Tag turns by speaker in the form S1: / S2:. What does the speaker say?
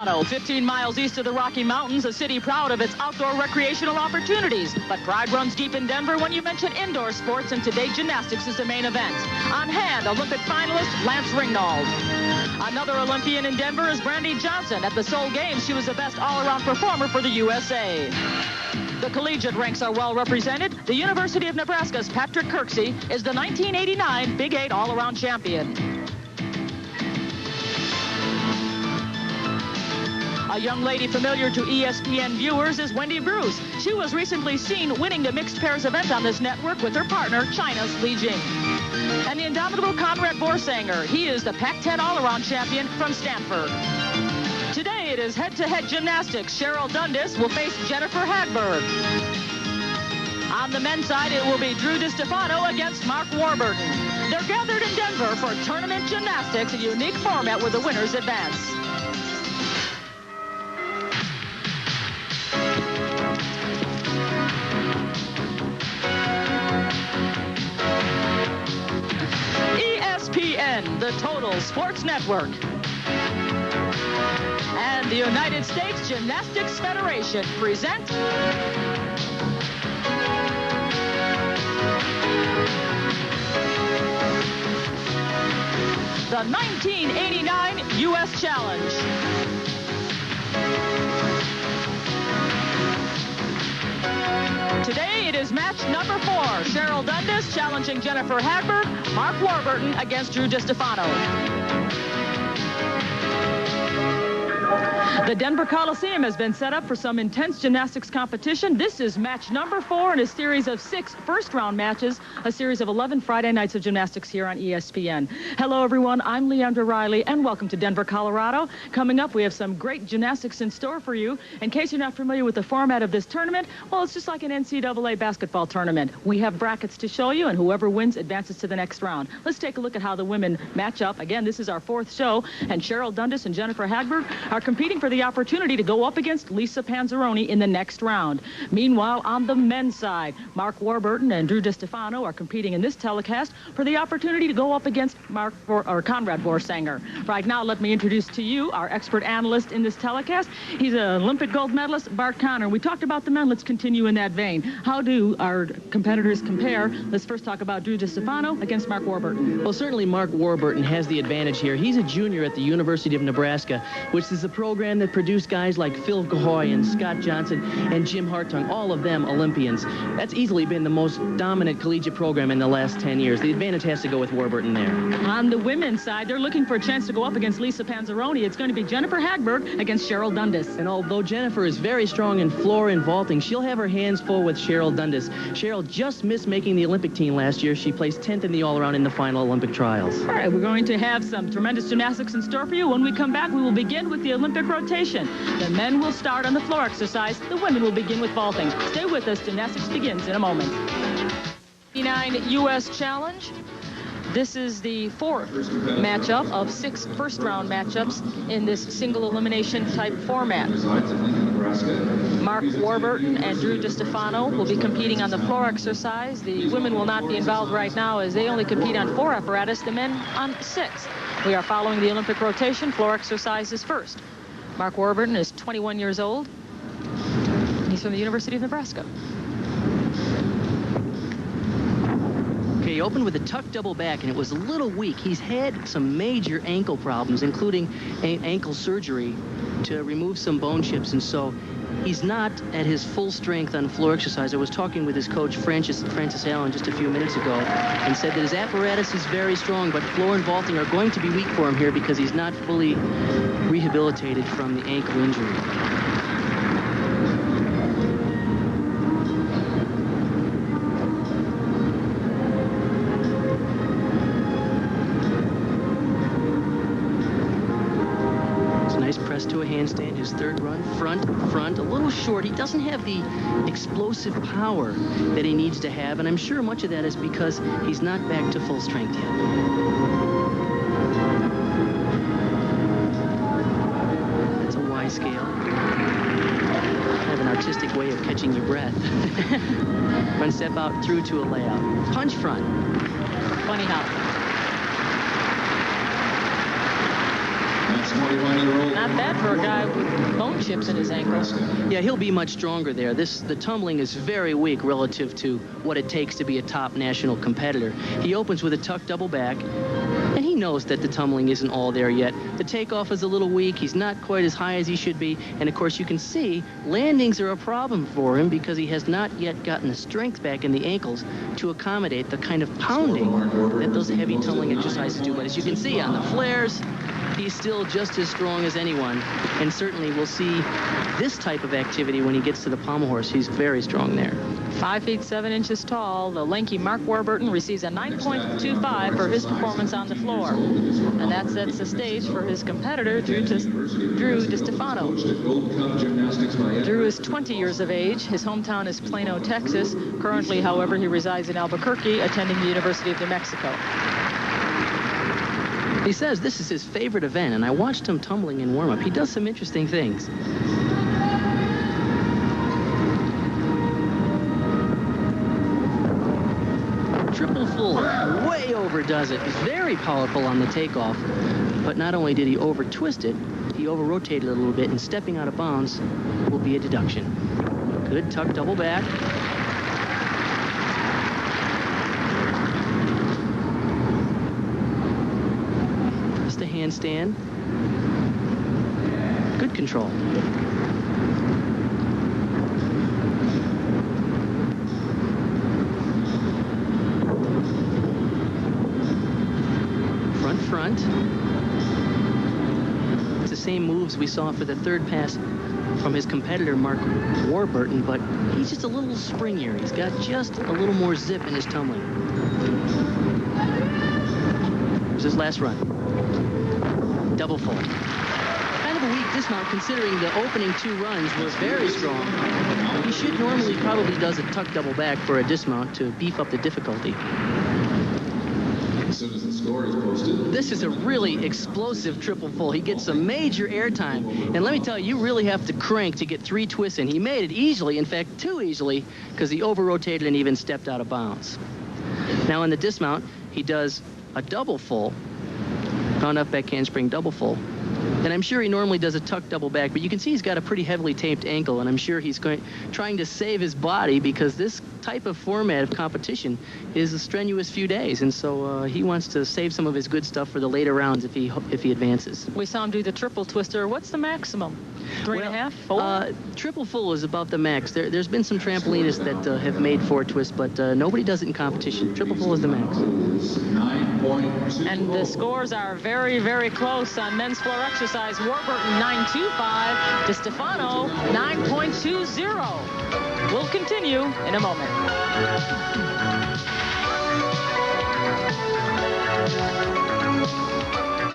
S1: 15 miles east of the Rocky Mountains, a city proud of its outdoor recreational opportunities. But pride runs deep in Denver when you mention indoor sports, and today gymnastics is the main event. On hand, Olympic finalist Lance Ringnauld. Another Olympian in Denver is Brandy Johnson. At the Seoul Games, she was the best all-around performer for the USA. The collegiate ranks are well represented. The University of Nebraska's Patrick Kirksey is the 1989 Big 8 all-around champion. A young lady familiar to ESPN viewers is Wendy Bruce. She was recently seen winning the mixed pairs event on this network with her partner, China's Li Jing. And the indomitable Conrad Borsanger. He is the Pac-10 all-around champion from Stanford. Today it is head-to-head gymnastics. Cheryl Dundas will face Jennifer Hagberg. On the men's side, it will be Drew Distefano against Mark Warburton. They're gathered in Denver for tournament gymnastics, a unique format where the winners advance. ESPN, the Total Sports Network, and the United States Gymnastics Federation present the 1989 U.S. Challenge. Today it is match number 4. Cheryl Dundas challenging Jennifer Hagberg. Mark Warburton against Drew Distefano. The Denver Coliseum has been set up for some intense gymnastics competition. This is match number 4 in a series of 6 first-round matches, a series of 11 Friday nights of gymnastics here on ESPN. Hello, everyone. I'm Leandra Riley, and welcome to Denver, Colorado. Coming up, we have some great gymnastics in store for you. In case you're not familiar with the format of this tournament, well, it's just like an NCAA basketball tournament. We have brackets to show you, and whoever wins advances to the next round. Let's take a look at how the women match up. Again, this is our 4th show, and Cheryl Dundas and Jennifer Hagberg are competing for the opportunity to go up against Lisa Panzeroni in the next round. Meanwhile, on the men's side, Mark Warburton and Drew Distefano are competing in this telecast for the opportunity to go up against Conrad Borsanger. Right now, let me introduce to you our expert analyst in this telecast. He's an Olympic gold medalist, Bart Connor. We talked about the men. Let's continue in that vein. How do our competitors compare? Let's first talk about Drew Distefano against Mark Warburton.
S2: Well, certainly Mark Warburton has the advantage here. He's a junior at the University of Nebraska, which is a program that produced guys like Phil Gahoy and Scott Johnson and Jim Hartung, all of them Olympians. That's easily been the most dominant collegiate program in the last 10 years. The advantage has to go with Warburton there.
S1: On the women's side, they're looking for a chance to go up against Lisa Panzeroni. It's going to be Jennifer Hagberg against Cheryl Dundas.
S2: And although Jennifer is very strong in floor and vaulting, she'll have her hands full with Cheryl Dundas. Cheryl just missed making the Olympic team last year. She placed 10th in the all-around in the final Olympic trials.
S1: All right, we're going to have some tremendous gymnastics in store for you. When we come back, we will begin with the Olympic rotation. The men will start on the floor exercise. The women will begin with vaulting. Stay with us. Gymnastics begins in a moment. 89 U.S. Challenge. This is the 4th matchup of 6 first-round matchups in this single elimination type format. Mark Warburton and Drew Distefano will be competing on the floor exercise. The women will not be involved right now as they only compete on 4 apparatus, the men on 6. We are following the Olympic rotation. Floor exercises first. Mark Warburton is 21 years old. He's from the University of Nebraska.
S2: Okay, he opened with a tucked double back, and it was a little weak. He's had some major ankle problems, including ankle surgery to remove some bone chips, and so he's not at his full strength on floor exercise. I was talking with his coach, Francis Allen, just a few minutes ago, and said that his apparatus is very strong, but floor and vaulting are going to be weak for him here because he's not fully rehabilitated from the ankle injury. To a handstand, his 3rd run, front, a little short. He doesn't have the explosive power that he needs to have, and I'm sure much of that is because he's not back to full strength yet. That's a Y scale. Kind of an artistic way of catching your breath. Front step out through to a layout. Punch front.
S1: Funny how. Not bad for a guy with bone chips in his ankles.
S2: Yeah, he'll be much stronger there. The tumbling is very weak relative to what it takes to be a top national competitor. He opens with a tuck double back, and he knows that the tumbling isn't all there yet. The takeoff is a little weak. He's not quite as high as he should be. And, of course, you can see landings are a problem for him because he has not yet gotten the strength back in the ankles to accommodate the kind of pounding that those heavy tumbling exercises do. But as you can see on the flares, he's still just as strong as anyone. And certainly we'll see this type of activity when he gets to the pommel horse. He's very strong there.
S1: 5 feet 7 inches tall, the lanky Mark Warburton receives a 9.25 for his performance on the floor. And that sets the stage for his competitor, Drew Distefano. Drew is 20 years of age. His hometown is Plano, Texas. Currently, however, he resides in Albuquerque, attending the University of New Mexico.
S2: He says this is his favorite event, and I watched him tumbling in warm-up. He does some interesting things. Triple full, way overdoes it. Very powerful on the takeoff. But not only did he over-twist it, he over-rotated it a little bit, and stepping out of bounds will be a deduction. Good tuck double back. Just a handstand. Good control. Front. It's the same moves we saw for the third pass from his competitor, Mark Warburton, but he's just a little springier. He's got just a little more zip in his tumbling. Here's his last run. Double full. Kind of a weak dismount considering the opening 2 runs were very strong. He should normally probably does a tuck double back for a dismount to beef up the difficulty.
S3: As soon as the score is posted.
S2: This is a really explosive triple full. He gets some major airtime. And let me tell you, you really have to crank to get 3 twists in. He made it easily, in fact, too easily, because he over-rotated and even stepped out of bounds. Now in the dismount, he does a double full, round up back handspring double full. And I'm sure he normally does a tuck double back, but you can see he's got a pretty heavily taped ankle, and I'm sure he's trying to save his body because this type of format of competition is a strenuous few days, and so he wants to save some of his good stuff for the later rounds if he advances.
S1: We saw him do the triple twister. What's the maximum? 3.5, 4?
S2: Triple full is about the max. There's been some trampolinists that have made 4 twists, but nobody does it in competition. Triple full is the max.
S1: And the scores are very, very close on men's floor exercise. Warburton 9.25, Distefano 9.20. We'll continue in a moment.